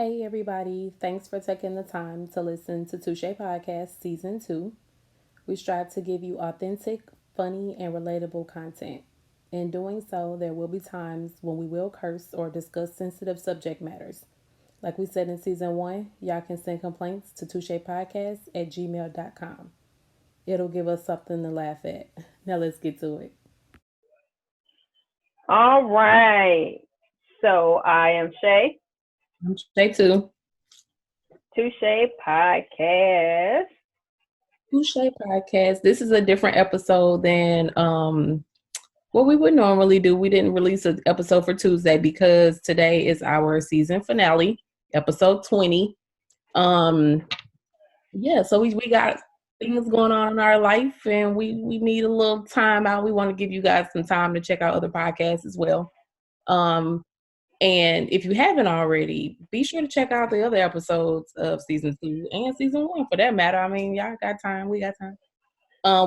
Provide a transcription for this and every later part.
Hey everybody, thanks for taking the time to listen to Touche Podcast Season 2. We strive to give you authentic, funny, and relatable content. In doing so, there will be times when we will curse or discuss sensitive subject matters. Like we said in Season 1, y'all can send complaints to touchepodcast@gmail.com. It'll give us something to laugh at. Now let's get to it. All right. So I am Shay, I'm Shay too. Touche Podcast. Touche Podcast. This is a different episode than what we would normally do. We didn't release an episode for Tuesday because today is our season finale, episode 20. Um, yeah, so we got things going on in our life and we need a little time out. We want to give you guys some time to check out other podcasts as well. Um, and if you haven't already, be sure to check out the other episodes of season 2 and season 1 for that matter. I mean, y'all got time. We got time.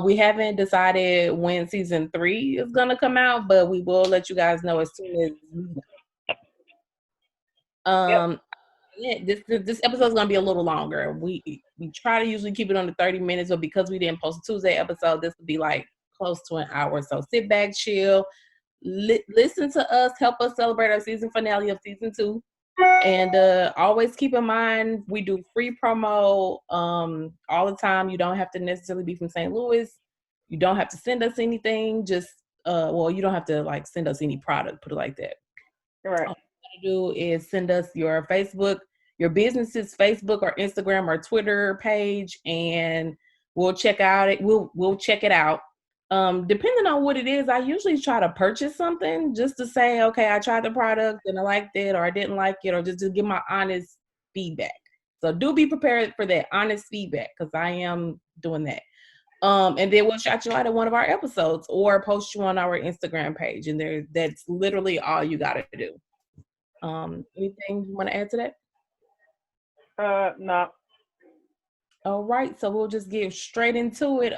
We haven't decided when season 3 is gonna come out, but we will let you guys know as soon as we know. Yep. Yeah, this episode is gonna be a little longer. We try to usually keep it under 30 minutes, but because we didn't post a Tuesday episode, this will be like close to an hour. So sit back, chill, listen to us, help us celebrate our season finale of season 2. And always keep in mind, we do free promo all the time. You don't have to necessarily be from St. Louis. You don't have to send us anything. Just, you don't have to like send us any product, put it like that. Right. All you gotta do is send us your Facebook, your business's Facebook or Instagram or Twitter page, and we'll check out it. We'll check it out. Depending on what it is, I usually try to purchase something just to say, okay, I tried the product and I liked it or I didn't like it, or just to give my honest feedback. So do be prepared for that honest feedback because I am doing that. And then we'll shout you out at one of our episodes or post you on our Instagram page. And that's literally all you gotta do. Anything you want to add to that? No. All right, so we'll just get straight into it.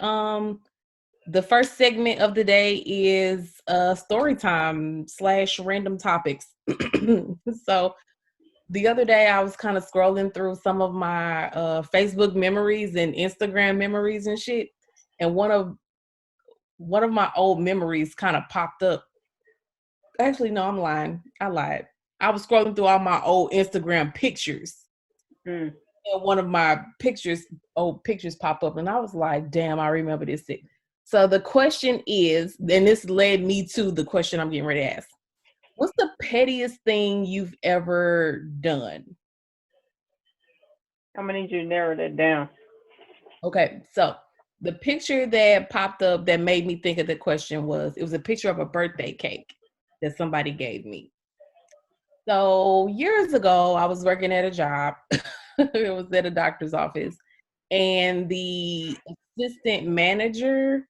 The first segment of the day is story time / random topics. So the other day I was kind of scrolling through some of my Facebook memories and Instagram memories and shit, and one of my old memories kind of popped up. Actually, no, I'm lying. I lied. I was scrolling through all my old Instagram pictures, Mm. and one of my old pictures pop up, and I was like, damn, I remember this thing. So the question is, and this led me to the question I'm getting ready to ask. What's the pettiest thing you've ever done? I'm gonna need you to narrow that down. Okay, so the picture that popped up that made me think of the question it was a picture of a birthday cake that somebody gave me. So years ago, I was working at a job. It was at a doctor's office, and the assistant manager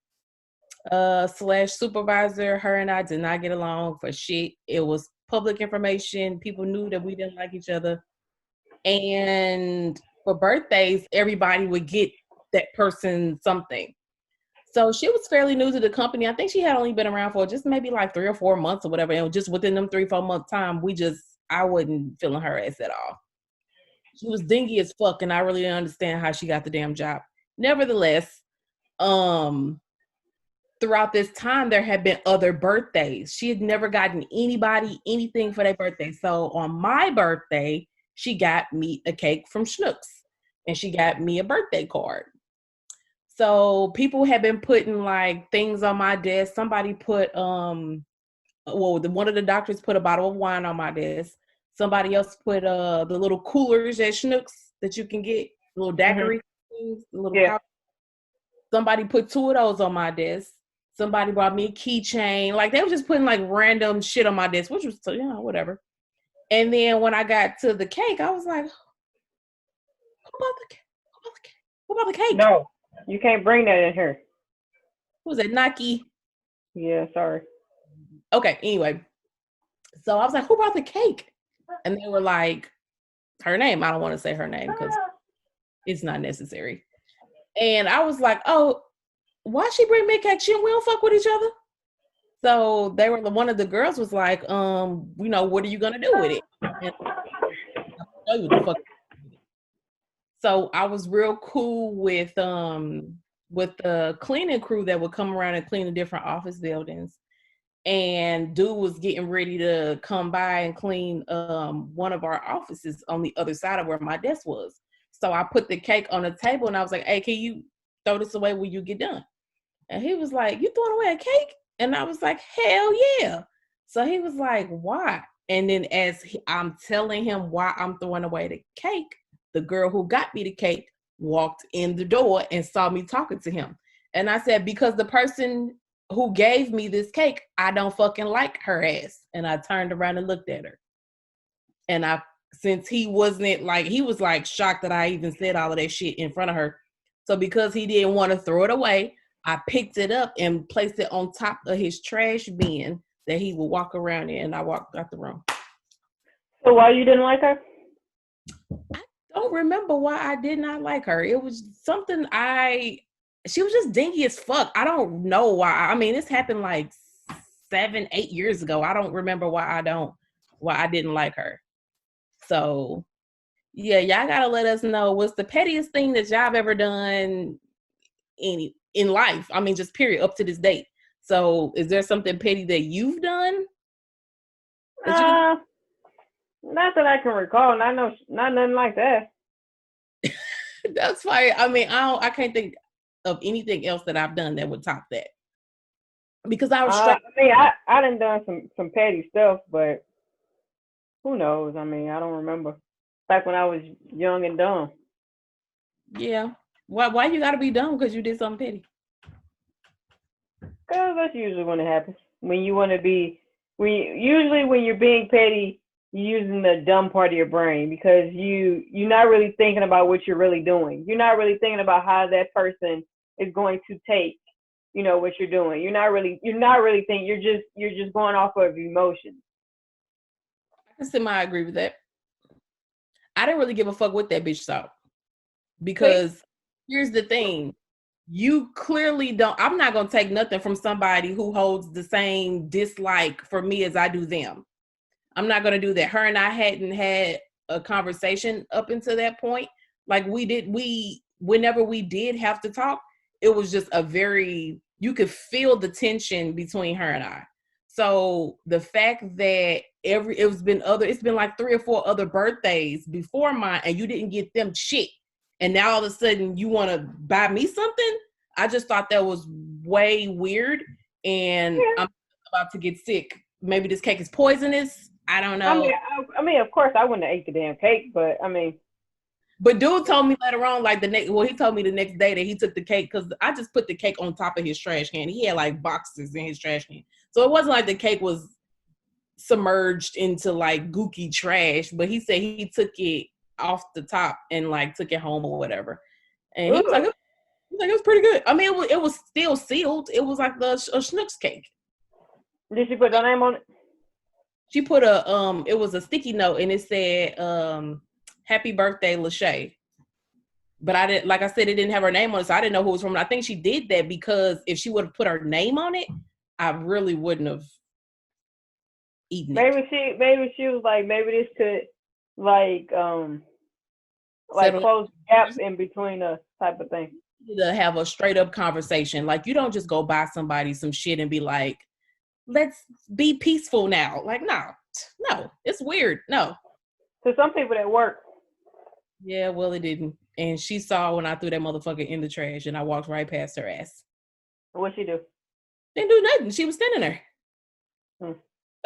/ supervisor, her and I did not get along for shit. It was public information. People knew that we didn't like each other. And for birthdays, everybody would get that person something. So she was fairly new to the company. I think she had only been around for just maybe like 3 or 4 months or whatever. And just within them 3-4 month time, I wasn't feeling her ass at all. She was dingy as fuck, and I really didn't understand how she got the damn job. Nevertheless, um, throughout this time, there had been other birthdays. She had never gotten anybody anything for their birthday. So on my birthday, she got me a cake from Schnucks, and she got me a birthday card. So people had been putting like things on my desk. Somebody put one of the doctors put a bottle of wine on my desk. Somebody else put the little coolers at Schnucks that you can get, little daiquiri things, the little Yeah. pouch. Somebody put 2 of those on my desk. Somebody brought me a keychain. Like they were just putting like random shit on my desk, which was whatever. And then when I got to the cake, I was like, who about the cake? Who about the cake? No, you can't bring that in here. Who was that? Nike. Yeah, sorry. Okay, anyway. So I was like, who brought the cake? And they were like, her name. I don't want to say her name because it's not necessary. And I was like, oh, why she bring me a cake? We don't fuck with each other. So one of the girls was like, what are you gonna do with it? And tell you what the fuck. So I was real cool with the cleaning crew that would come around and clean the different office buildings. And dude was getting ready to come by and clean one of our offices on the other side of where my desk was. So I put the cake on the table and I was like, hey, can you throw this away when you get done? And he was like, you throwing away a cake? And I was like, hell yeah. So he was like, why? And then I'm telling him why I'm throwing away the cake, the girl who got me the cake walked in the door and saw me talking to him. And I said, because the person who gave me this cake, I don't fucking like her ass. And I turned around and looked at her. And since he was like shocked that I even said all of that shit in front of her. So because he didn't want to throw it away, I picked it up and placed it on top of his trash bin that he would walk around in, and I walked out the room. So why you didn't like her? I don't remember why I did not like her. It was something she was just dingy as fuck. I don't know why. I mean, this happened like 7-8 years ago. I don't remember why I didn't like her. So yeah, y'all gotta let us know what's the pettiest thing that y'all have ever done in life. I mean, just period, up to this date. So is there something petty that you've done? Not that I can recall. Not nothing like that. That's fine. I mean, I can't think of anything else that I've done that would top that. Because I was I mean, I done some petty stuff, but who knows? I mean, I don't remember. Back when I was young and dumb. Yeah. Why you gotta be dumb because you did something petty? Because that's usually when it happens. When you want to be, usually when you're being petty, you're using the dumb part of your brain because you're not really thinking about what you're really doing. You're not really thinking about how that person is going to take, what you're doing. You're not really thinking. You're just going off of emotions. I agree with that. I didn't really give a fuck what that bitch thought. Because here's the thing. You clearly don't. I'm not going to take nothing from somebody who holds the same dislike for me as I do them. I'm not going to do that. Her and I hadn't had a conversation up until that point. Like whenever we did have to talk, it was just you could feel the tension between her and I. So the fact that it's been like 3 or 4 other birthdays before mine and you didn't get them shit. And now all of a sudden you want to buy me something? I just thought that was way weird. And I'm about to get sick. Maybe this cake is poisonous. I don't know. I mean, of course, I wouldn't have ate the damn cake, but I mean. But dude told me later on, like he told me the next day that he took the cake because I just put the cake on top of his trash can. He had like boxes in his trash can. So it wasn't like the cake was submerged into like gooky trash, but he said he took it off the top and like took it home or whatever. And he was like, it was pretty good. I mean, it was still sealed. It was like a Schnucks cake. Did she put her name on it? She put it was a sticky note and it said, happy birthday, Lachey. But I didn't, like I said, it didn't have her name on it, so I didn't know who it was from. I think she did that because if she would have put her name on it, I really wouldn't have eaten it. Maybe she was like, maybe this could like close the gap in between us type of thing. To have a straight up conversation. Like you don't just go buy somebody some shit and be like, let's be peaceful now. Like, no, it's weird. No. To some people that work. Yeah, well, it didn't. And she saw when I threw that motherfucker in the trash and I walked right past her ass. What'd she do? Didn't do nothing. She was standing there.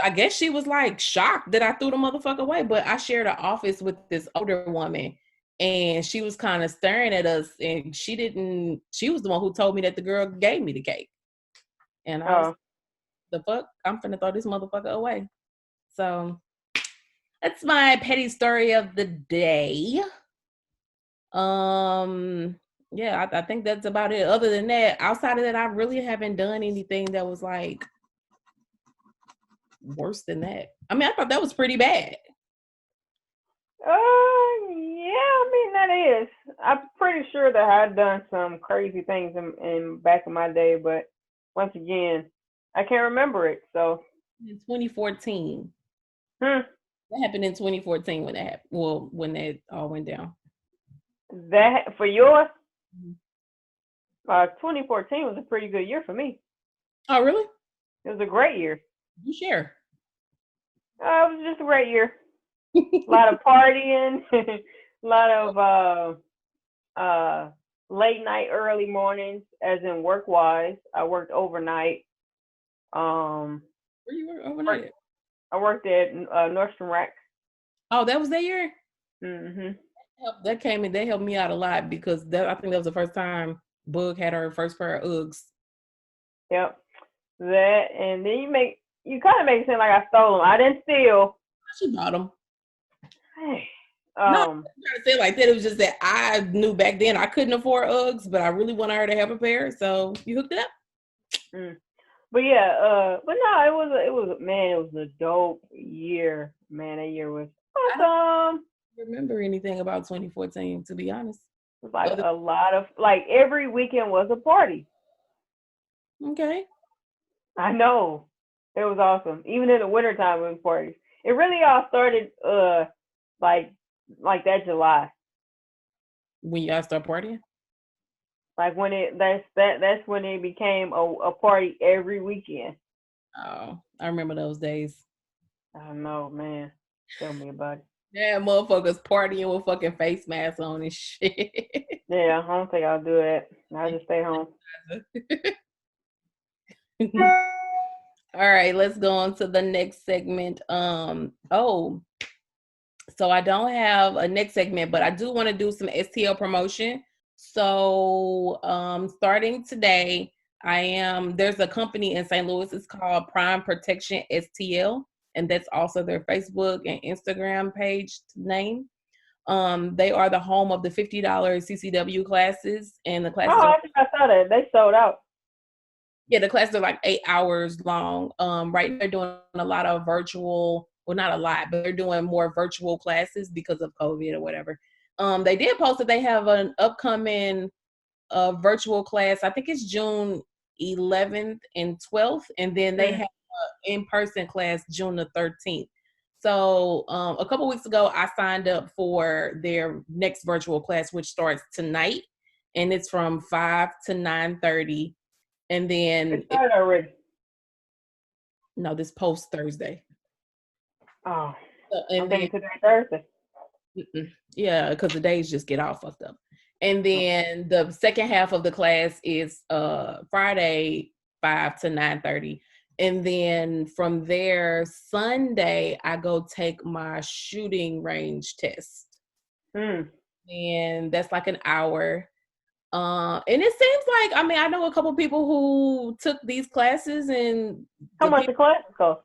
I guess she was like shocked that I threw the motherfucker away, but I shared an office with this older woman and she was kind of staring at us and she was the one who told me that the girl gave me the cake. And I was, the fuck? I'm finna throw this motherfucker away. So that's my petty story of the day. Yeah, I think that's about it. Other than that, outside of that, I really haven't done anything that was like worse than that. I mean, I thought that was pretty bad. Yeah, I mean that is. I'm pretty sure that I had done some crazy things in back in my day, but once again, I can't remember it. So in 2014. That happened in 2014 when that happened. Well, when that all went down. That for yours? Mhm. 2014 was a pretty good year for me. Oh, really? It was a great year. You share. It was just a great year. A lot of partying, a lot of late night, early mornings, as in work wise. I worked overnight. Um, Where you were overnight? I worked at Nordstrom Rack. Oh, that was that year. Mhm. That came in. That helped me out a lot because I think that was the first time Bug had her first pair of Uggs. Yep. That, and then you kind of make it seem like I stole them. I didn't steal. She bought them. Hey. No, I'm trying to say it like that. It was just that I knew back then I couldn't afford Uggs, but I really wanted her to have a pair, so you hooked it up. Mm. But yeah, but no, it was a dope year. Man, that year was I don't awesome. remember anything about 2014, to be honest. It was like Other a lot of like every weekend was a party. okay. I know. It was awesome. Even in the wintertime it was parties. It really all started like like that July. When y'all start partying? Like when that's when it became a party every weekend. Oh, I remember those days. I know, man. Tell me about it. Yeah, motherfuckers partying with fucking face masks on and shit. Yeah, I don't think I'll do that. I'll just stay home. All right, let's go on to the next segment. So I don't have a next segment, but I do want to do some STL promotion. So starting today, there's a company in St. Louis, it's called Prime Protection STL, and that's also their Facebook and Instagram page name. They are the home of the $50 CCW classes, and the classes Oh, are I think I saw that. They sold out. yeah, the classes are like 8 hours long. Right, they're doing a lot of virtual, well, not a lot, but they're doing more virtual classes because of COVID or whatever. They did post that they have an upcoming virtual class. I think it's June 11th and 12th, and then they have an in-person class June the 13th. So a couple weeks ago, I signed up for their next virtual class, which starts tonight, and it's from 5 to 9:30. And It then started already. no, this post Thursday. Oh, I'm And then thinking today Thursday. yeah, because the days just get all fucked up. And then the second half of the class is Friday 5 to 9:30. And then from there, Sunday, I go take my shooting range test. Mm. And that's like an hour. And it seems like, I mean, I know a couple people who took these classes and How the much people the class cost?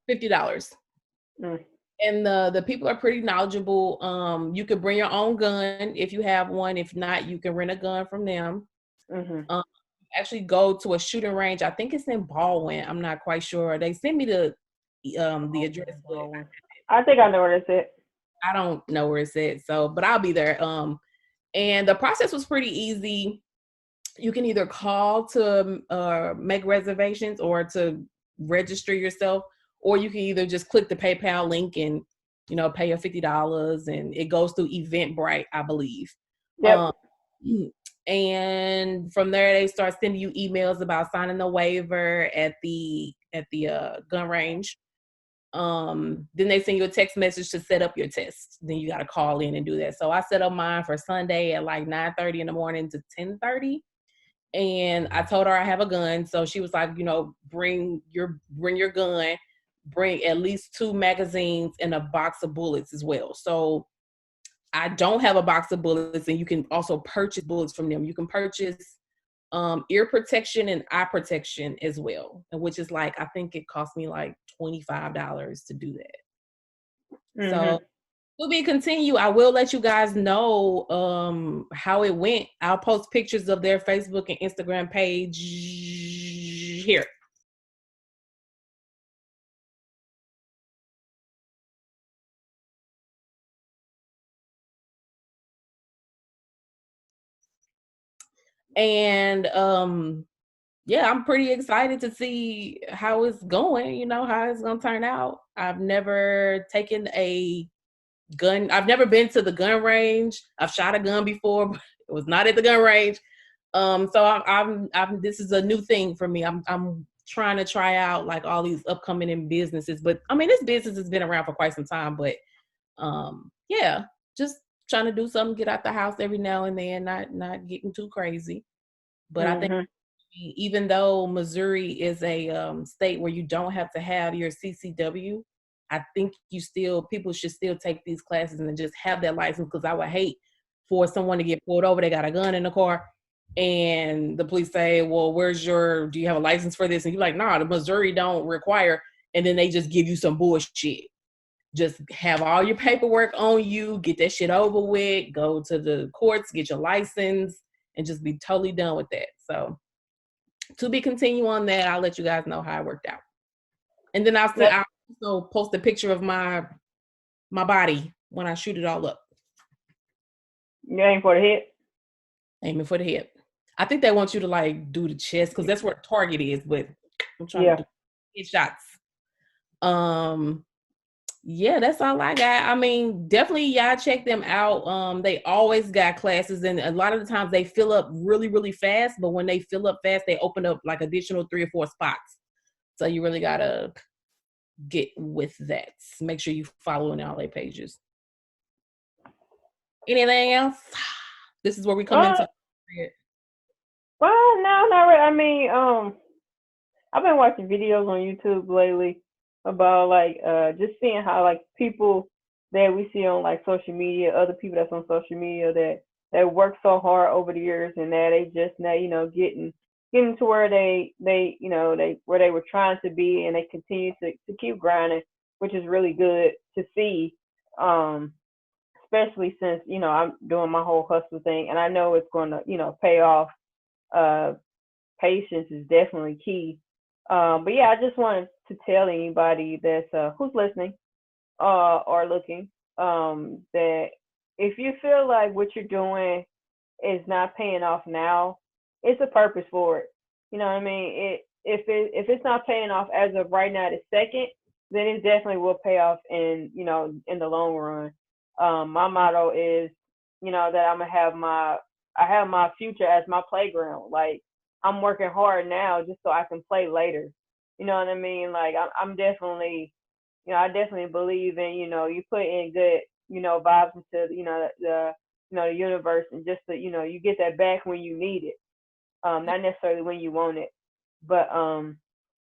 $50. Mm. And the people are pretty knowledgeable. You could bring your own gun if you have one. If not, you can rent a gun from them. Mhm. Actually go to a shooting range. I think it's in Baldwin. I'm not quite sure. They sent me the address, but I think I know where it's at. I don't know where it's at. So, but I'll be there. And the process was pretty easy. You can either call to make reservations or to register yourself, or you can either just click the PayPal link and pay your $50, and it goes through Eventbrite, I believe. Yep. And from there, they start sending you emails about signing the waiver at the gun range. Then they send you a text message to set up your test. Then you got to call in and do that. So I set up mine for Sunday at like 9:30 in the morning to 10:30. And I told her I have a gun. So she was like, bring your gun, bring at least 2 magazines and a box of bullets as well. So I don't have a box of bullets, and you can also purchase bullets from them. You can purchase ear protection and eye protection as well, which is like, I think it cost me like $25 to do that. So Mhm. we'll be continue. I will let you guys know how it went. I'll post pictures of their Facebook and Instagram page here. And yeah, I'm pretty excited to see how it's going, how it's gonna turn out. I've never taken a gun. I've never been to the gun range. I've shot a gun before, but it was not at the gun range. So I'm this is a new thing for me. I'm trying to try out like all these upcoming in businesses, but I mean, this business has been around for quite some time, but yeah, just trying to do something, get out the house every now and then, not getting too crazy. But I think even though Missouri is a state where you don't have to have your CCW, I think people should still take these classes and just have that license, because I would hate for someone to get pulled over. They got a gun in the car and the police say, well, do you have a license for this? And you're like, nah, the Missouri don't require. And then they just give you some bullshit. Just have all your paperwork on you, get that shit over with, go to the courts, get your license, and just be totally done with that. So to be continue on that, I'll let you guys know how it worked out. And then I'll also post a picture of my body when I shoot it all up. You aim for the head? Aiming for the head. I think they want you to like do the chest because that's where the target is, but I'm trying to do headshots. Yeah, that's all I got. I mean, definitely y'all check them out. They always got classes, and a lot of the times they fill up really, really fast, but when they fill up fast, they open up like additional 3 or 4 spots. So you really gotta get with that. Make sure you following all their pages. Anything else? This is where we come into it. Well, no, not really. I mean, I've been watching videos on YouTube lately about like just seeing how like people that we see on like social media, other people that's on social media that work so hard over the years, and that they just now, you know, getting to where they you know, where they were trying to be, and they continue to keep grinding, which is really good to see. Especially since, you know, I'm doing my whole hustle thing, and I know it's going to, you know, pay off. Patience is definitely key. But yeah, I just wanted to tell anybody that's who's listening or looking, that if you feel like what you're doing is not paying off now, it's a purpose for it. You know what I mean? If it's not paying off as of right now, the second, then it definitely will pay off in, you know, in the long run. My motto is, you know, that I have my future as my playground. Like, I'm working hard now just so I can play later. You know what I mean? Like, I'm definitely, you know, I definitely believe in, you know, you put in good, you know, vibes into, you know, the universe, and just so, you know, you get that back when you need it. Not necessarily when you want it. But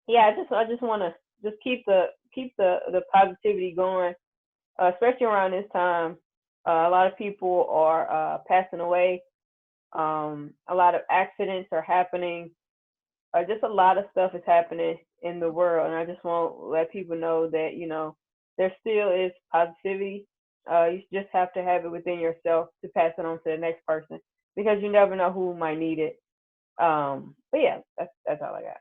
yeah, I just want to just keep the positivity going, especially around this time. A lot of people are passing away. A lot of accidents are happening. Just a lot of stuff is happening in the world, and I just want to let people know that, you know, there still is positivity. You just have to have it within yourself to pass it on to the next person, because you never know who might need it. But yeah, that's all I got.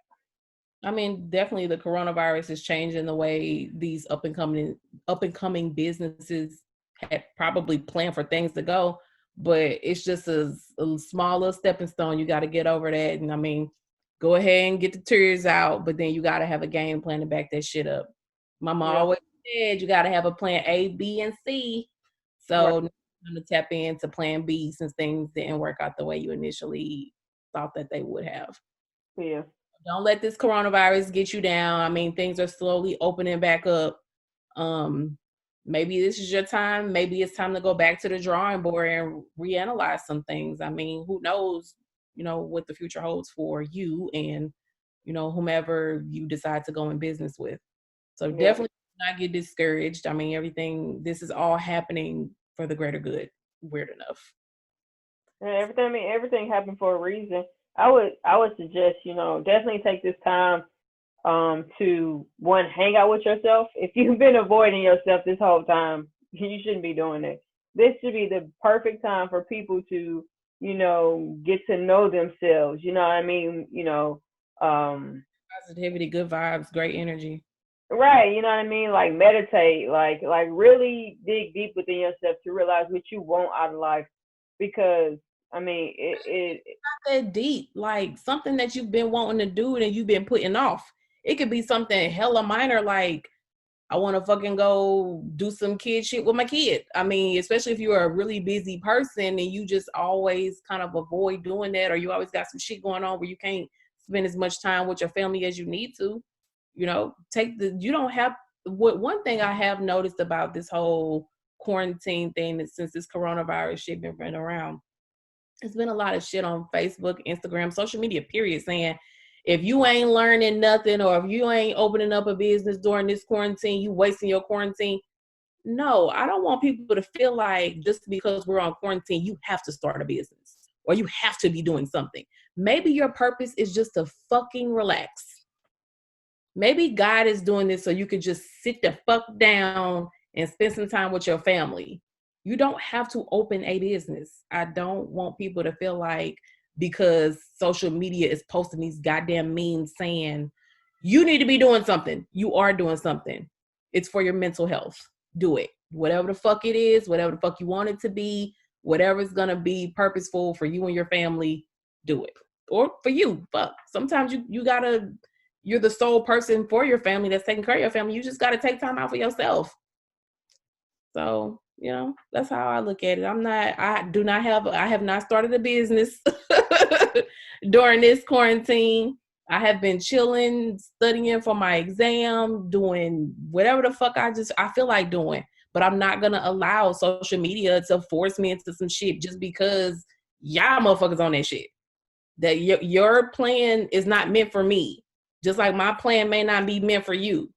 I mean, definitely the coronavirus is changing the way these up and coming businesses had probably planned for things to go, but it's just a smaller stepping stone. You got to get over that. And I mean, go ahead and get the tears out, but then you got to have a game plan to back that shit up. Mama always said you got to have a plan A, B, and C. So I'm going to tap into plan B, since things didn't work out the way you initially thought that they would have. Yeah. Don't let this coronavirus get you down. I mean, things are slowly opening back up. Maybe this is your time. Maybe it's time to go back to the drawing board and reanalyze some things. I mean, who knows, you know, what the future holds for you and, you know, whomever you decide to go in business with. So definitely not get discouraged. I mean, this is all happening for the greater good. Weird enough. And everything happened for a reason. I would suggest, you know, definitely take this time to hang out with yourself. If you've been avoiding yourself this whole time, you shouldn't be doing it. This should be the perfect time for people to, you know, get to know themselves. You know what I mean? You know, positivity, good vibes, great energy. Right, you know what I mean? Like, meditate, like really dig deep within yourself to realize what you want out of life. Because I mean, it's not that deep. Like, something that you've been wanting to do and you've been putting off. It could be something hella minor, like I want to fucking go do some kid shit with my kid. I mean, especially if you're a really busy person and you just always kind of avoid doing that, or you always got some shit going on where you can't spend as much time with your family as you need to. You know, you don't have, one thing I have noticed about this whole quarantine thing that since this coronavirus shit been running around, there's been a lot of shit on Facebook, Instagram, social media, period, saying if you ain't learning nothing or if you ain't opening up a business during this quarantine, you wasting your quarantine. No, I don't want people to feel like just because we're on quarantine, you have to start a business or you have to be doing something. Maybe your purpose is just to fucking relax. Maybe God is doing this so you could just sit the fuck down and spend some time with your family. You don't have to open a business. I don't want people to feel like because social media is posting these goddamn memes saying you need to be doing something. You are doing something. It's for your mental health. Do it. Whatever the fuck it is, whatever the fuck you want it to be, whatever is going to be purposeful for you and your family, do it. Or for you, fuck. Sometimes you gotta, you're the sole person for your family that's taking care of your family. You just gotta take time out for yourself. So, you know, that's how I look at it. I have not started a business during this quarantine. I have been chilling, studying for my exam, doing whatever the fuck I feel like doing. But I'm not gonna allow social media to force me into some shit just because y'all motherfuckers on that shit. That your plan is not meant for me. Just like my plan may not be meant for you.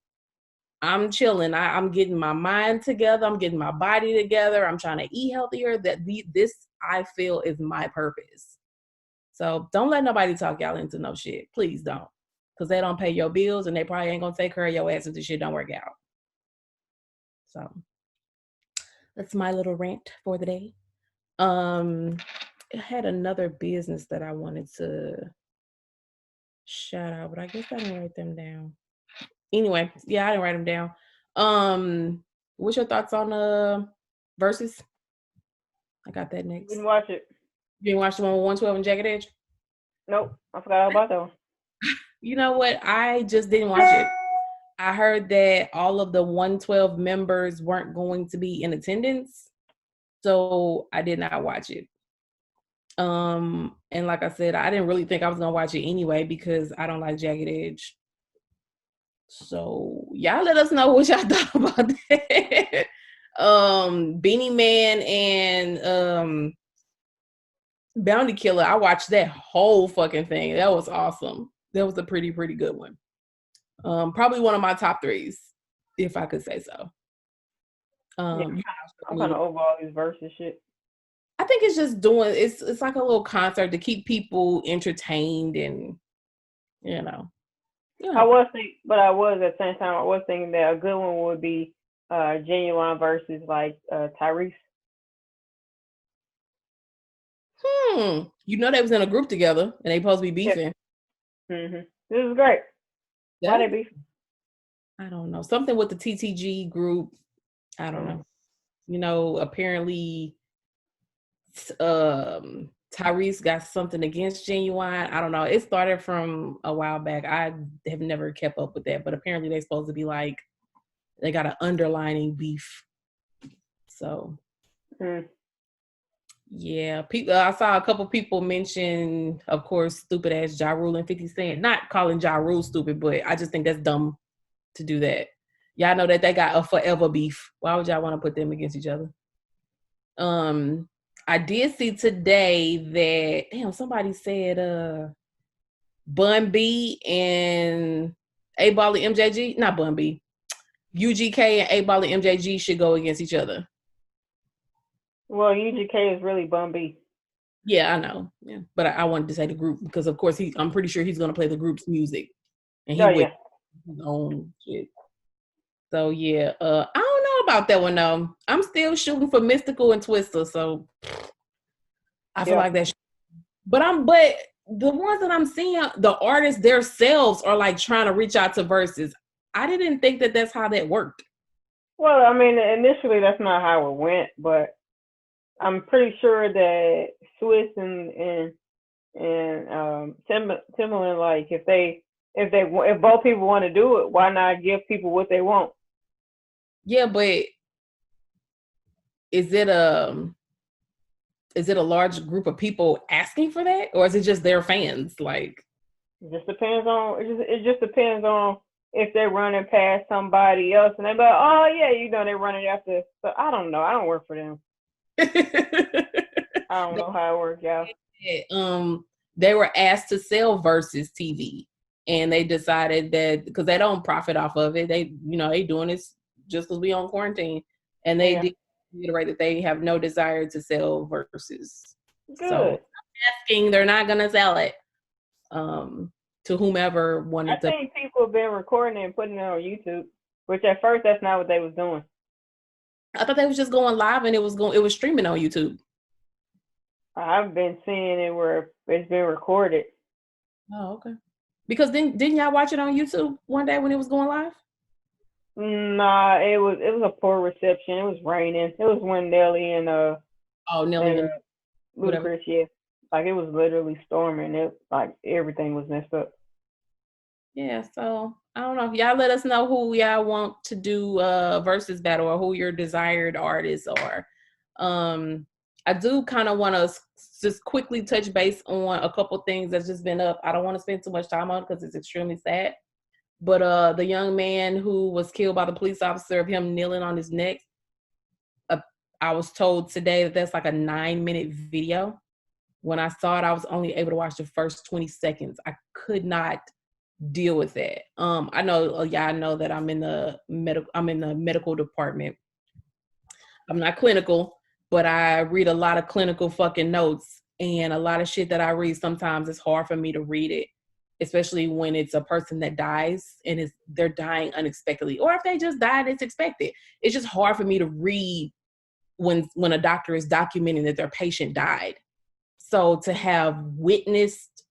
I'm chilling. I'm getting my mind together. I'm getting my body together. I'm trying to eat healthier. This I feel is my purpose. So don't let nobody talk y'all into no shit. Please don't. Because they don't pay your bills and they probably ain't going to take care of your ass if the shit don't work out. So that's my little rant for the day. I had another business that I wanted to shout out, but I guess I didn't write them down. Anyway, yeah, I didn't write them down. What's your thoughts on Versus? I got that next. Didn't watch it. You didn't watch the one with 112 and Jagged Edge? Nope, I forgot all about that one. You know what? I just didn't watch it. I heard that all of the 112 members weren't going to be in attendance, so I did not watch it. And like I said, I didn't really think I was gonna watch it anyway because I don't like Jagged Edge. So y'all let us know what y'all thought about that. Beanie Man and Bounty Killer, I watched that whole fucking thing. That was awesome. That was a pretty good one. Probably one of my top threes, if I could say so. I'm kind of over all these Versus shit. I think it's just it's like a little concert to keep people entertained and, you know. Yeah. I was at the same time, I was thinking that a good one would be Genuine versus like Tyrese. You know they was in a group together and they supposed to be beefing. Yeah. Mm-hmm. This is great. Yeah. Why they beefing? I don't know. Something with the TTG group. I don't know. You know, apparently Tyrese got something against Genuine. I don't know. It started from a while back. I have never kept up with that, but apparently they're supposed to be like, they got an underlining beef. So, yeah. People. I saw a couple people mention, of course, stupid ass Ja Rule and 50 Cent. Not calling Ja Rule stupid, but I just think that's dumb to do that. Y'all know that they got a forever beef. Why would y'all want to put them against each other? I did see today that somebody said Bun B and A Ball and MJG, not Bun B, UGK and A Ball and MJG should go against each other. Well, UGK is really Bun B. Yeah, I know. Yeah, but I wanted to say the group because, of course, I'm pretty sure he's gonna play the group's music, and he with his own shit. So yeah, I don't know about that one though. I'm still shooting for Mystical and Twister, so I feel like that. But the ones that I'm seeing, the artists themselves are like trying to reach out to Versus. I didn't think that that's how that worked. Well, I mean, initially that's not how it went, but I'm pretty sure that Swiss and Timbaland, like if both people want to do it, why not give people what they want? Yeah, but is it a large group of people asking for that, or is it just their fans? Like, it just depends on if they're running past somebody else and they're like, oh yeah, they're running after. So I don't know. I don't work for them. I don't know how it works out. They were asked to sell Versus TV, and they decided that because they don't profit off of it, they doing this just because we on quarantine, and they did reiterate that they have no desire to sell Versus. Good. So asking, they're not gonna sell it to whomever wanted to. I think people have been recording it and putting it on YouTube, which at first that's not what they was doing. I thought they was just going live and it was streaming on YouTube. I've been seeing it where it's been recorded. Oh, okay. Because didn't y'all watch it on YouTube one day when it was going live? Nah, it was a poor reception. It was raining. It was when Nelly and Nelly and Ludacris, yeah. Like it was literally storming. It like everything was messed up. Yeah, so I don't know. If y'all let us know who y'all want to do versus battle or who your desired artists are. I do kind of want to just quickly touch base on a couple things that's just been up. I don't want to spend too much time on it because it's extremely sad. But the young man who was killed by the police officer, of him kneeling on his neck, I was told today that that's like a 9-minute video. When I saw it, I was only able to watch the first 20 seconds. I could not deal with that. I know that I'm in the medical department. I'm not clinical, but I read a lot of clinical fucking notes, and a lot of shit that I read, sometimes it's hard for me to read it, especially when it's a person that dies and they're dying unexpectedly, or if they just died, it's expected. It's just hard for me to read when a doctor is documenting that their patient died. So to have witnessed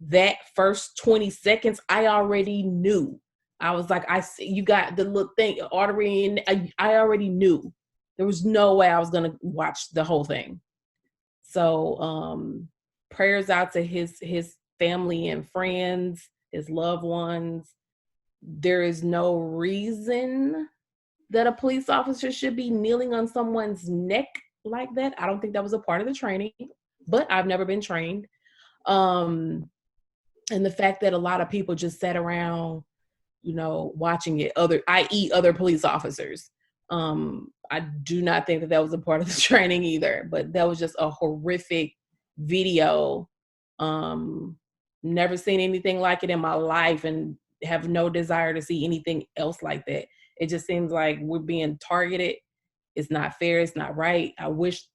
that first 20 seconds, I already knew. I was like, you got the little thing, artery, and I already knew. There was no way I was going to watch the whole thing. So prayers out to his family and friends, his loved ones. There is no reason that a police officer should be kneeling on someone's neck like that. I don't think that was a part of the training, but I've never been trained. And the fact that a lot of people just sat around, watching it, i.e. other police officers. I do not think that was a part of the training either, but that was just a horrific video. Never seen anything like it in my life and have no desire to see anything else like that. It just seems like we're being targeted. It's not fair. It's not right. I wish,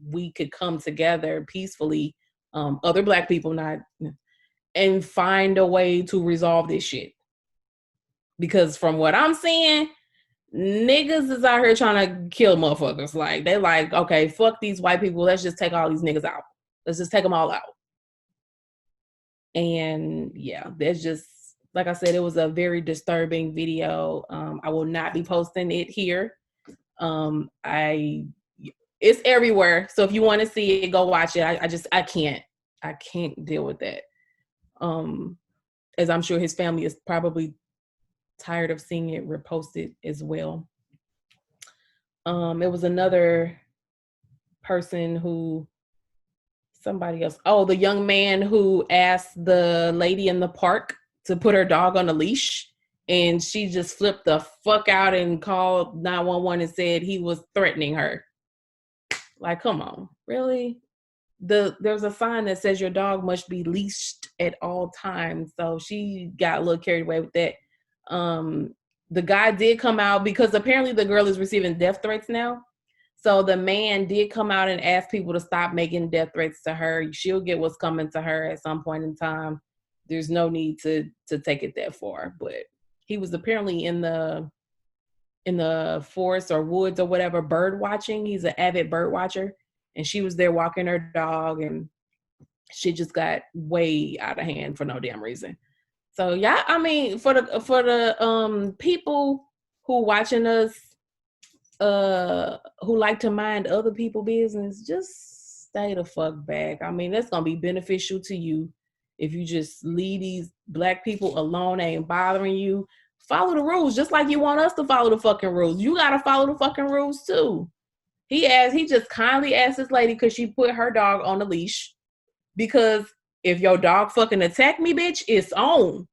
we could come together peacefully, other Black people, and find a way to resolve this shit. Because from what I'm seeing, niggas is out here trying to kill motherfuckers. Like, they're like, okay, fuck these white people. Let's just take all these niggas out. Let's just take them all out. And yeah, there's just, like I said, it was a very disturbing video. I will not be posting it here. It's everywhere. So if you want to see it, go watch it. I can't deal with that. As I'm sure his family is probably tired of seeing it reposted as well. It was another person somebody else. Oh, the young man who asked the lady in the park to put her dog on a leash, and she just flipped the fuck out and called 911 and said he was threatening her. Like, come on, really? There's a sign that says your dog must be leashed at all times. So she got a little carried away with that. The guy did come out because apparently the girl is receiving death threats now. So the man did come out and ask people to stop making death threats to her. She'll get what's coming to her at some point in time. There's no need to take it that far. But he was apparently in the forest or woods or whatever, bird watching. He's an avid bird watcher. And she was there walking her dog, and she just got way out of hand for no damn reason. So yeah, I mean, for the people who watching us, who like to mind other people's business, just stay the fuck back. I mean, that's gonna be beneficial to you if you just leave these Black people alone. They ain't bothering you. Follow the rules, just like you want us to follow the fucking rules. You gotta follow the fucking rules too. He just kindly asked this lady because she put her dog on the leash. Because if your dog fucking attack me, bitch, it's on.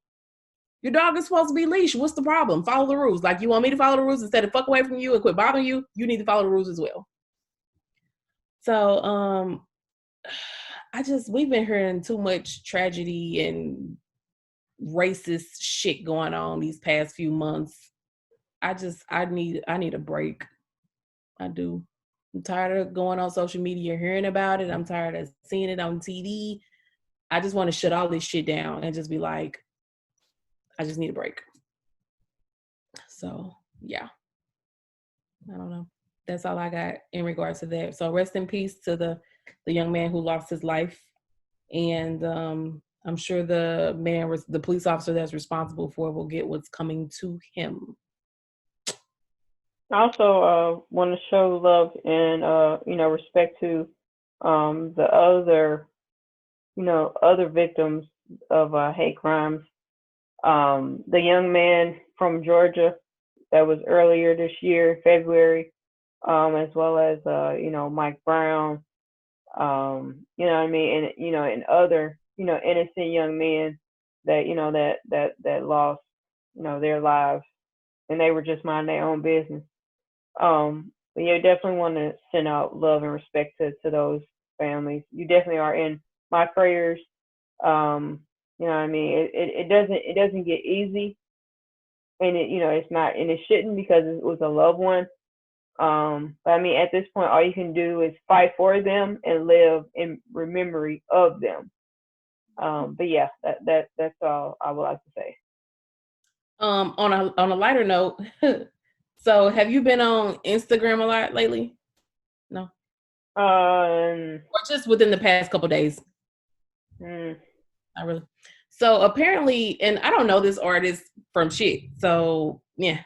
Your dog is supposed to be leashed. What's the problem? Follow the rules. Like, you want me to follow the rules instead of fuck away from you and quit bothering you? You need to follow the rules as well. So, we've been hearing too much tragedy and racist shit going on these past few months. I need a break. I do. I'm tired of going on social media, hearing about it. I'm tired of seeing it on TV. I just want to shut all this shit down and just be like, I just need a break. So, yeah. I don't know. That's all I got in regards to that. So rest in peace to the young man who lost his life. And I'm sure the police officer that's responsible for it will get what's coming to him. I also want to show love and respect to the other victims of hate crimes. The young man from Georgia that was earlier this year, February, as well as Mike Brown, you know what I mean, and other innocent young men that lost their lives, and they were just minding their own business. But yeah, definitely want to send out love and respect to those families. You definitely are in my prayers. You know what I mean? It doesn't get easy, and it's not, and it shouldn't, because it was a loved one. But I mean, at this point, all you can do is fight for them and live in memory of them. But yeah, that's all I would like to say. On a lighter note, so have you been on Instagram a lot lately? No. Or just within the past couple days? Not really. So apparently, and I don't know this artist from shit. So yeah.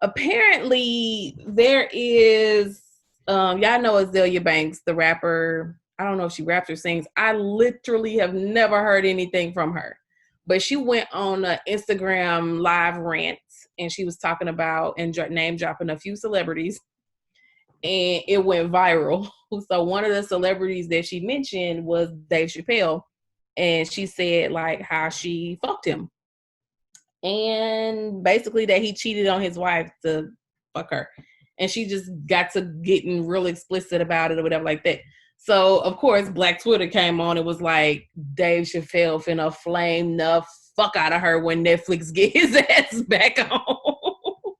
Apparently there is y'all know Azalea Banks, the rapper. I don't know if she raps or sings. I literally have never heard anything from her. But she went on an Instagram live rant, and she was talking about and name dropping a few celebrities, and it went viral. So one of the celebrities that she mentioned was Dave Chappelle, and she said like how she fucked him, and basically that he cheated on his wife to fuck her, and she just got to getting real explicit about it or whatever like that. So of course Black Twitter came on. It was like, Dave Chappelle finna flame the fuck out of her when Netflix get his ass back on.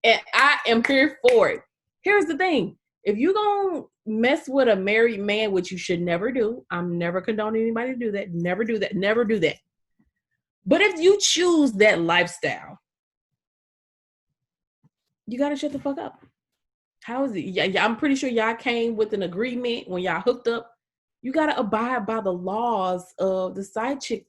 And I am here for it. Here's the thing: if you gonna mess with a married man, which you should never do, I'm never condoning anybody to do that. Never do that. Never do that. But if you choose that lifestyle, you gotta shut the fuck up. How is it? Yeah, I'm pretty sure y'all came with an agreement when y'all hooked up. You gotta abide by the laws of the side chick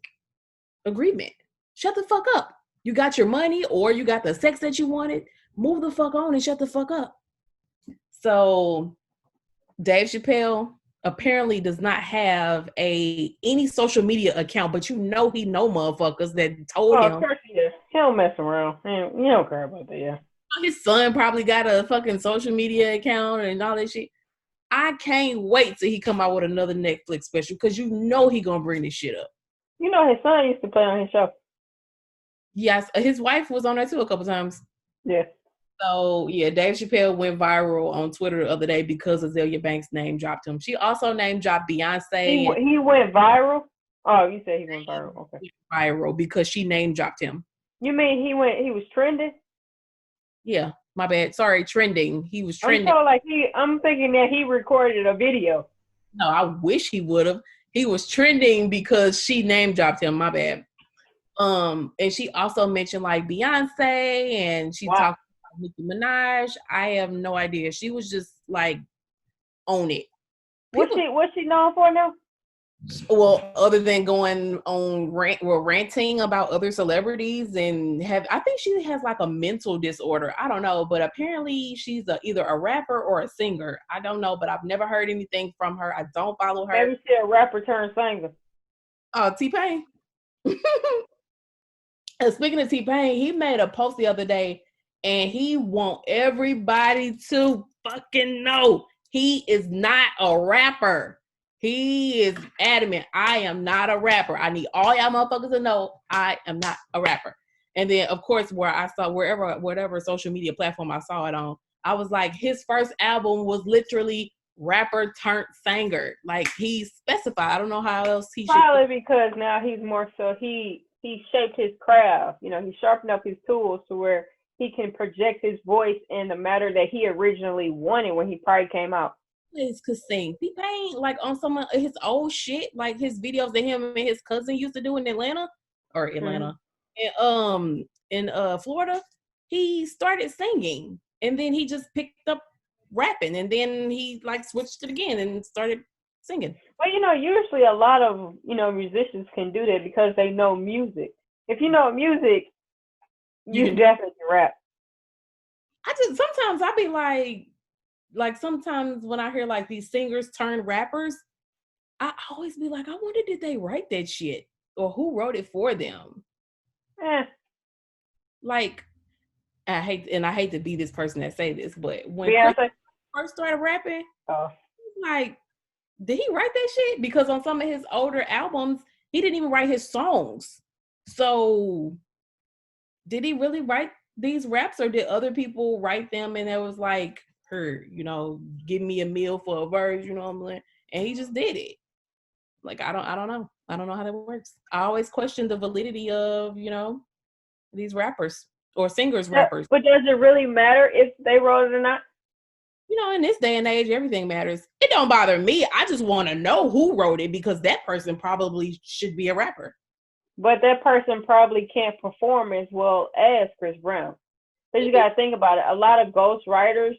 agreement. Shut the fuck up. You got your money or you got the sex that you wanted. Move the fuck on and shut the fuck up. So Dave Chappelle apparently does not have any social media account, but he know motherfuckers that told him. Of course he is. He don't mess around. He don't care about that, yeah. His son probably got a fucking social media account and all that shit. I can't wait till he come out with another Netflix special, because he gonna bring this shit up. His son used to play on his show. Yes, his wife was on there too a couple times. Yeah. So yeah, Dave Chappelle went viral on Twitter the other day because Azalea Banks name dropped him. She also name dropped Beyonce. He went viral? Oh, you said he went viral. Okay. Viral because she name dropped him. You mean he was trending? Yeah, my bad. Sorry, trending. He was trending. I'm thinking that he recorded a video. No, I wish he would have. He was trending because she name dropped him. My bad. And she also mentioned like Beyonce, and she talked about Nicki Minaj. I have no idea. She was just like on it. What's she known for now? Well, other than going on ranting about other celebrities, and I think she has like a mental disorder. I don't know, but apparently she's either a rapper or a singer. I don't know, but I've never heard anything from her. I don't follow her. Maybe she's a rapper turned singer. T-Pain. Speaking of T-Pain, he made a post the other day and he want everybody to fucking know he is not a rapper. He is adamant, I am not a rapper. I need all y'all motherfuckers to know I am not a rapper. And then, of course, where I saw whatever social media platform I saw it on, I was like, his first album was literally rapper turned singer. Like he specified. I don't know how else he should. Probably because now he's more so he shaped his craft. You know, he sharpened up his tools to where he can project his voice in the matter that he originally wanted when he probably came out. Could sing. T-Pain, like on some of his old shit, like his videos that him and his cousin used to do in Atlanta, in Florida. He started singing, and then he just picked up rapping, and then he like switched it again and started singing. Well, you know, usually a lot of musicians can do that because they know music. If you know music, you can definitely rap. Sometimes I be like sometimes when I hear like these singers turn rappers, I always be like, I wonder did they write that shit or who wrote it for them? Like I hate to be this person that say this, but when Chris first started rapping, like, did he write that shit? Because on some of his older albums, he didn't even write his songs. So did he really write these raps or did other people write them and it was like, give me a meal for a verse, you know what I'm saying? And he just did it. Like, I don't know. I don't know how that works. I always question the validity of, these rappers or singers rappers. But does it really matter if they wrote it or not? In this day and age, everything matters. It don't bother me. I just want to know who wrote it because that person probably should be a rapper. But that person probably can't perform as well as Chris Brown. Because you got to think about it. A lot of ghost writers,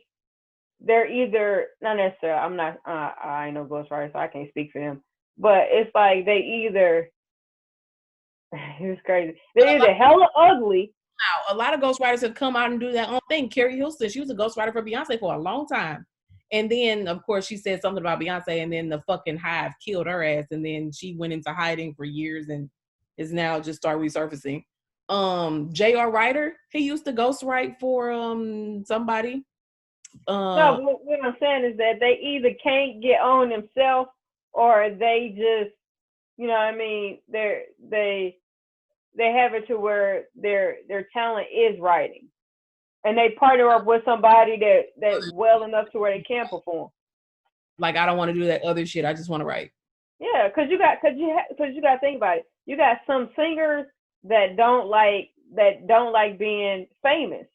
they're either, not necessarily, I ain't no ghost writer, so I can't speak for them. But it's like they either, it's crazy. They're either hella ugly. Wow, a lot of ghostwriters have come out and do their own thing. Carrie Houston, she was a ghostwriter for Beyonce for a long time. And then, of course, she said something about Beyonce, and then the fucking Hive killed her ass, and then she went into hiding for years and is now just start resurfacing. J.R. Ryder, he used to ghostwrite for somebody. No, what I'm saying is that they either can't get on themselves or they just, you know what I mean, they have it to where their talent is writing. And they partner up with somebody that's well enough to where they can perform. Like, I don't want to do that other shit. I just want to write. Yeah, because you got to think about it. You got some singers that don't like being famous.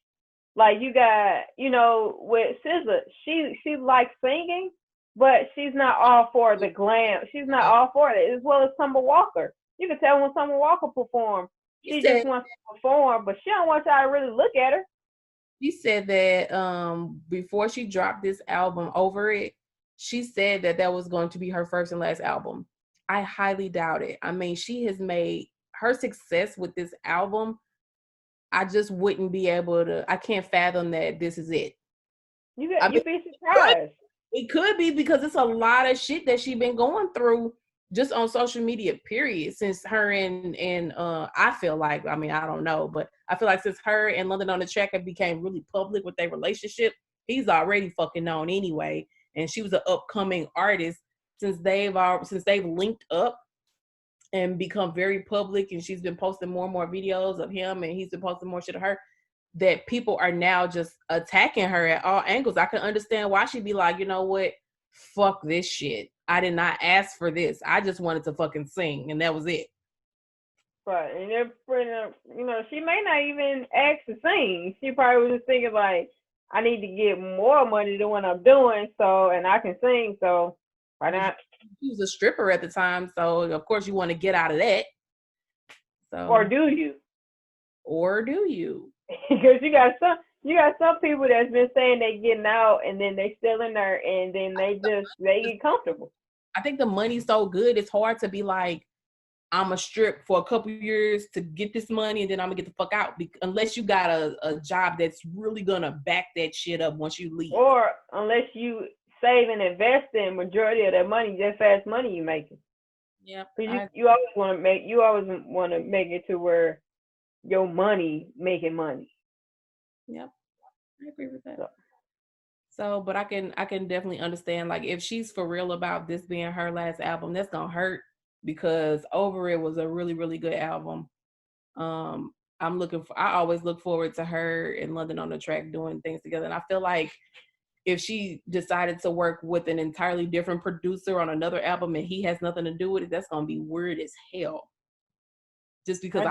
Like you got, with SZA, she likes singing, but she's not all for the glam. She's not all for it. As well as Summer Walker. You can tell when Summer Walker performs, she just wants to perform, but she don't want y'all to really look at her. She said that before she dropped this album, Over It, she said that was going to be her first and last album. I highly doubt it. I mean, she has made her success with this album. I just wouldn't be able to. I can't fathom that this is it. You'd be surprised. It could be because it's a lot of shit that she's been going through just on social media, period, since her and I feel like, I mean, I don't know, but I feel like since her and London on the Track have became really public with their relationship, he's already fucking known anyway. And she was an upcoming artist since they've linked up and become very public, and she's been posting more and more videos of him and he's been posting more shit of her, that people are now just attacking her at all angles. I can understand why she'd be like, you know what? Fuck this shit. I did not ask for this. I just wanted to fucking sing, and that was it. Right, and she may not even ask to sing. She probably was just thinking like, I need to get more money than what I'm doing, and I can sing, so why not? She was a stripper at the time, so of course you want to get out of that. So, or do you? Because you got some people that's been saying they getting out and then they still in there and then they get comfortable. I think the money's so good, it's hard to be like, I'm a strip for a couple years to get this money and then I'm gonna get the fuck out, unless you got a job that's really gonna back that shit up once you leave. Or unless you save and invest in majority of that money, just fast money you making. Yeah. You always want to make it to where your money making money. Yep, I agree with that. So, but I can definitely understand, like, if she's for real about this being her last album, that's gonna hurt, because Over It was a really, really good album. I always look forward to her and London on the Track doing things together. And I feel like if she decided to work with an entirely different producer on another album and he has nothing to do with it, that's gonna be weird as hell. Just because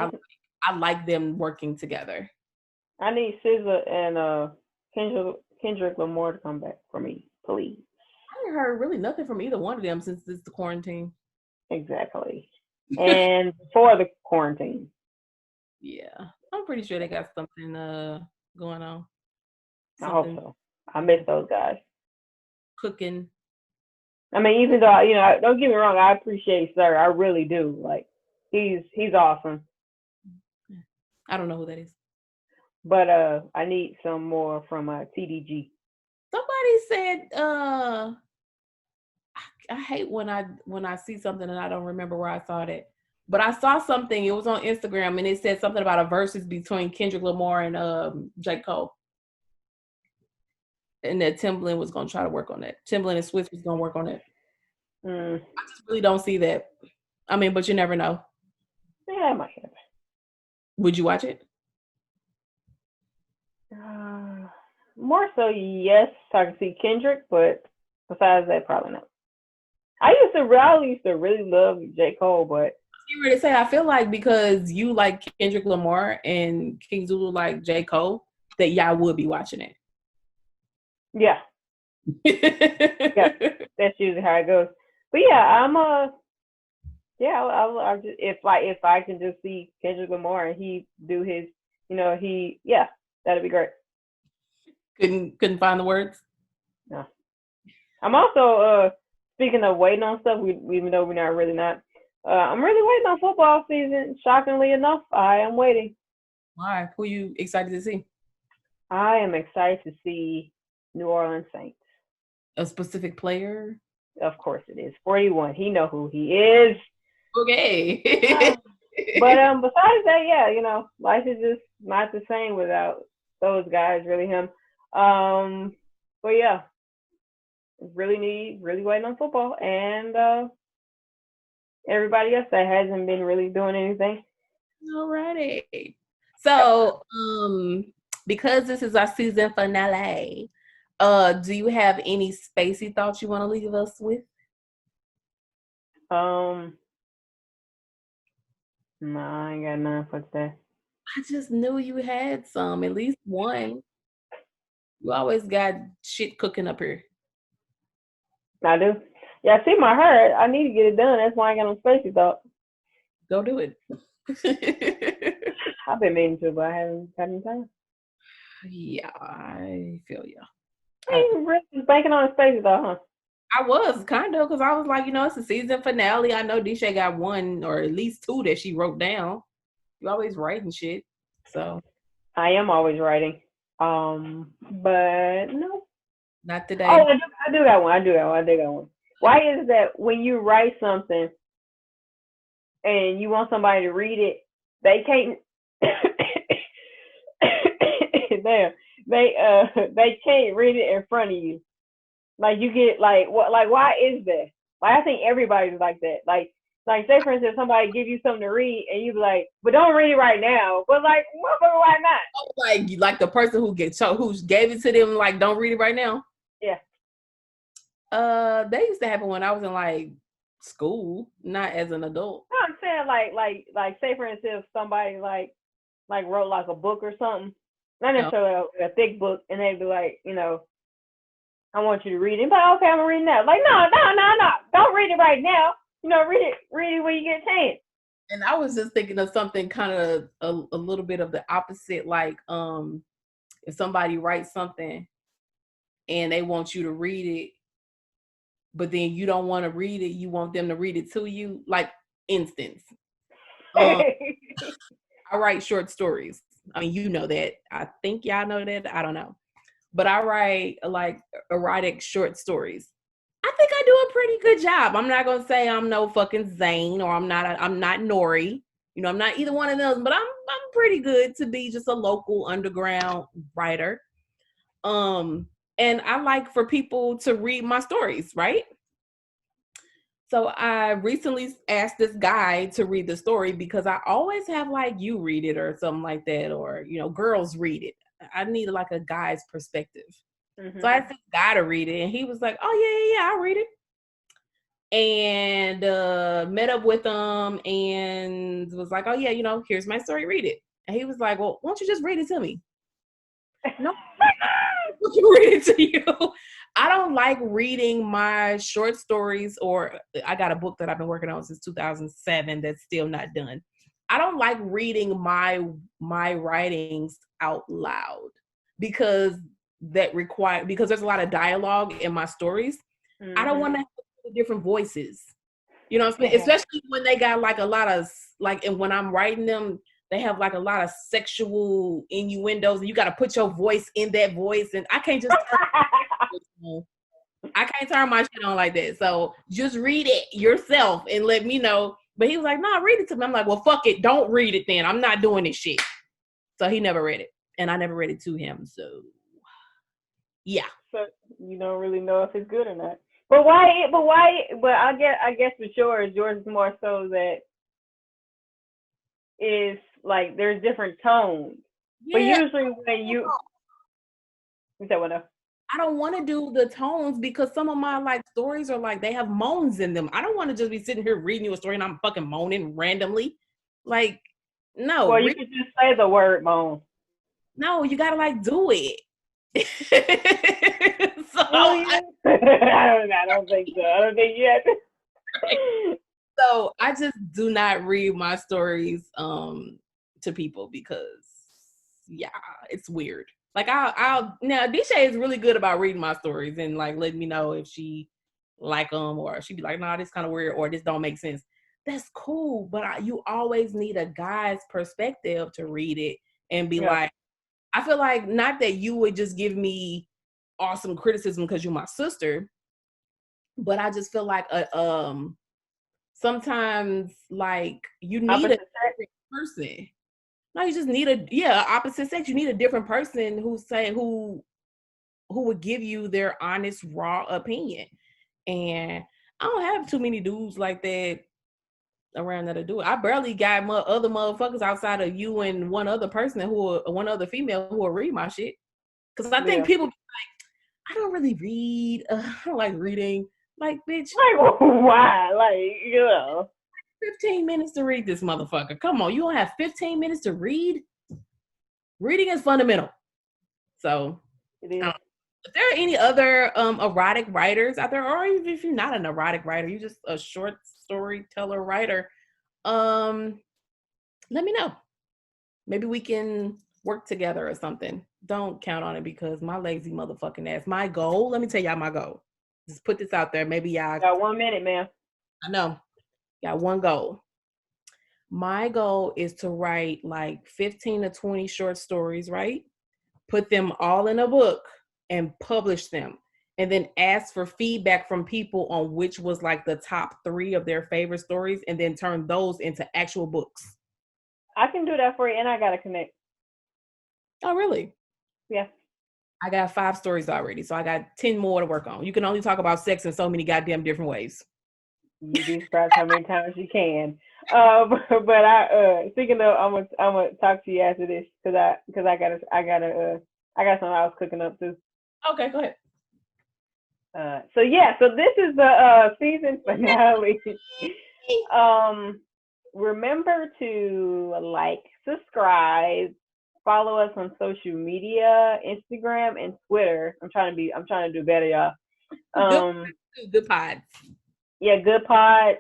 I like them working together. I need SZA and Kendrick Lamar to come back for me, please. I ain't heard really nothing from either one of them since this the quarantine. Exactly. And before the quarantine. Yeah, I'm pretty sure they got something going on. I hope so. I miss those guys. Cooking. I mean, even though, you know, don't get me wrong, I appreciate Sir. I really do. Like, he's awesome. I don't know who that is. But I need some more from TDG. Somebody said I hate when I see something and I don't remember where I saw it. But I saw something, it was on Instagram, and it said something about a versus between Kendrick Lamar and J. Cole. And that Timbaland was going to try to work on that. Timbaland and Swift was going to work on it. I just really don't see that. I mean, but you never know. Yeah, I might have. Would you watch it? More so, yes, so I can see Kendrick, but besides that, probably not. I used to really love J. Cole, but you were to say, I feel like because you like Kendrick Lamar and King Zulu like J. Cole, that y'all would be watching it. Yeah. Yeah, that's usually how it goes. But yeah, I'll just, if I can just see Kendrick Lamar and he do his, you know, that'd be great. Couldn't find the words. No. I'm also speaking of waiting on stuff, even though we're not. I'm really waiting on football season. Shockingly enough, I am waiting. Why? Who are you excited to see? I am excited to see New Orleans Saints. A specific player? Of course it is. 41. He know who he is. Okay. But besides that, yeah, you know, life is just not the same without those guys, really him. But yeah, really waiting on football and everybody else that hasn't been really doing anything. Alrighty. So, because this is our season finale, do you have any spacey thoughts you want to leave us with? No, I ain't got none for today. I just knew you had some, at least one. You always got shit cooking up here. I do. Yeah, I see my hair. I need to get it done. That's why I ain't got no spacey thought. Go do it. I've been meaning to, but I haven't had any time. Yeah, I feel you. You really banking on a spacey thought, huh? I was kind of, because I was like, you know, it's the season finale. I know Deshae got one or at least two that she wrote down. You always writing shit, so. I am always writing. But no. Not today. Oh, I do got one. Why is that when you write something and you want somebody to read it, they can't they can't read it in front of you. Like you get like what, like why is that? Like I think everybody's like that. Like say for instance somebody give you something to read and you be like, but don't read it right now. But like motherfucker, why not? Oh, like the person who gave it to them, like don't read it right now. Yeah. That used to happen when I was in like school, not as an adult. No, I'm saying like say for instance somebody like wrote like a book or something, not necessarily a thick book, and they'd be like, you know, I want you to read it. But okay, I'm gonna read it now. Like no, don't read it right now. You know, read it when you get a chance. And I was just thinking of something kind of a little bit of the opposite, like if somebody writes something and they want you to read it, but then you don't want to read it, you want them to read it to you. Like instance, I write short stories. I mean, you know that. I think y'all know that. I don't know. But I write like erotic short stories. I think I do a pretty good job. I'm not gonna say I'm no fucking Zane or I'm not Nori. You know, I'm not either one of those, but I'm pretty good to be just a local underground writer. And I like for people to read my stories, right? So I recently asked this guy to read the story because I always have like you read it or something like that, or girls read it. I need like a guy's perspective. So I asked this guy to read it, and he was like, "Oh yeah, I'll read it." And met up with him and was like, "Oh yeah, here's my story, read it." And he was like, "Well, why don't you just read it to me?" No, read it to you. I don't like reading my short stories, or I got a book that I've been working on since 2007 that's still not done. I don't like reading my writings out loud because because there's a lot of dialogue in my stories. I don't want to have different voices. You know what I'm saying? Especially when they got like a lot of and when I'm writing them, they have like a lot of sexual innuendos, and you got to put your voice in that voice, and I can't just turn my shit on like that. So just read it yourself and let me know. But he was like, "No, read it to me." I'm like, "Well, fuck it, don't read it then. I'm not doing this shit." So he never read it, and I never read it to him. So yeah. So you don't really know if it's good or not. But why? But I guess for sure, yours is more so that is like there's different tones. Yeah. But usually when you said what else? I don't want to do the tones because some of my like stories are like they have moans in them. I don't want to just be sitting here reading you a story and I'm fucking moaning randomly. Like, no. Well, you could just say the word moan. No, you gotta like do it. So I don't think so. I don't think yet. So I just do not read my stories to people because it's weird. Like I'll now Disha is really good about reading my stories and like letting me know if she like them or she'd be like, "Nah, this kind of weird," or "This don't make sense." That's cool, but you always need a guy's perspective to read it and be like, I feel like not that you would just give me awesome criticism because you're my sister, but I just feel like sometimes like you need opposite a different person. No, you just need opposite sex. You need a different person who would give you their honest, raw opinion. And I don't have too many dudes like that around that do it. I barely got other motherfuckers outside of you and one other female who will read my shit. Because I think people be like, I don't really read. I don't like reading. Like, bitch. Like, why? Like, 15 minutes to read this motherfucker. Come on, you don't have 15 minutes to read? Reading is fundamental. So, it is. If there are any other erotic writers out there, or even if you're not an erotic writer, you're just a short storyteller writer, let me know. Maybe we can work together or something. Don't count on it because my lazy motherfucking ass. My goal, let me tell y'all my goal. Just put this out there. Maybe y'all got 1 minute, ma'am. I know. Got one goal. My goal is to write like 15 to 20 short stories, right? Put them all in a book and publish them. And then ask for feedback from people on which was like the top 3 of their favorite stories and then turn those into actual books. I can do that for you and I got to connect. Oh, really? Yeah. I got 5 stories already. So I got 10 more to work on. You can only talk about sex in so many goddamn different ways. You'd be surprised how many times you can. But I speaking of, I'm gonna talk to you after this because I got something I was cooking up too. Okay, go ahead. So this is the season finale. Remember to like, subscribe, follow us on social media, Instagram and Twitter. I'm trying to do better, y'all. Good pods. Yeah, good pods.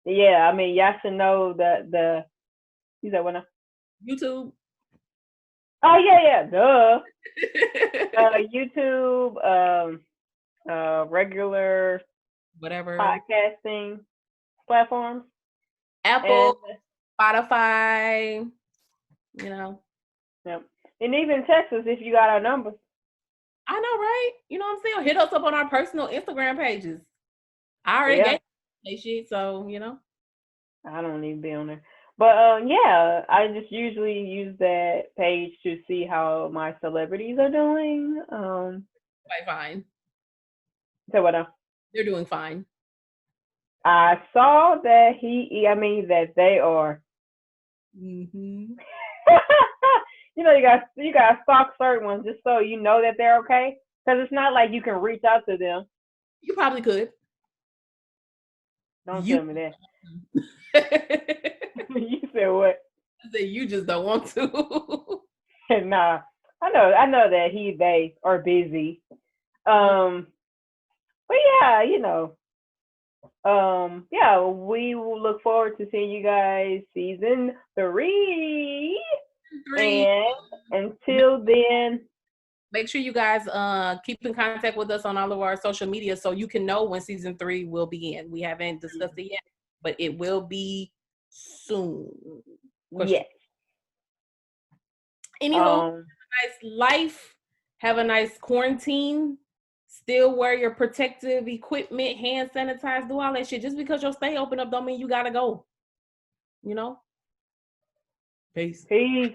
Yeah, I mean, y'all should know the you said what now? YouTube. Oh yeah, duh. YouTube, regular whatever podcasting platforms. Apple, Spotify, Yep. And even text us if you got our number. I know, right? You know what I'm saying? Hit us up on our personal Instagram pages. I already gave that shit, so I don't need to be on there. But yeah, I just usually use that page to see how my celebrities are doing. Quite fine. So what? They're doing fine. I saw that that they are. Mm-hmm. You got stalk certain ones just so you know that they're okay. Because it's not like you can reach out to them. You probably could. Don't You tell me that. I You said what? said you just don't want to. Nah, I know that they are busy. But yeah, yeah, we will look forward to seeing you guys season 3. 3. And until then, Make sure you guys keep in contact with us on all of our social media so you can know when season 3 will begin. We haven't discussed it yet, but it will be soon. yes. Anywho, have a nice life. Have a nice quarantine. Still wear your protective equipment, hand sanitize, do all that shit. Just because your stay open up don't mean you gotta go. You know? Peace. Peace.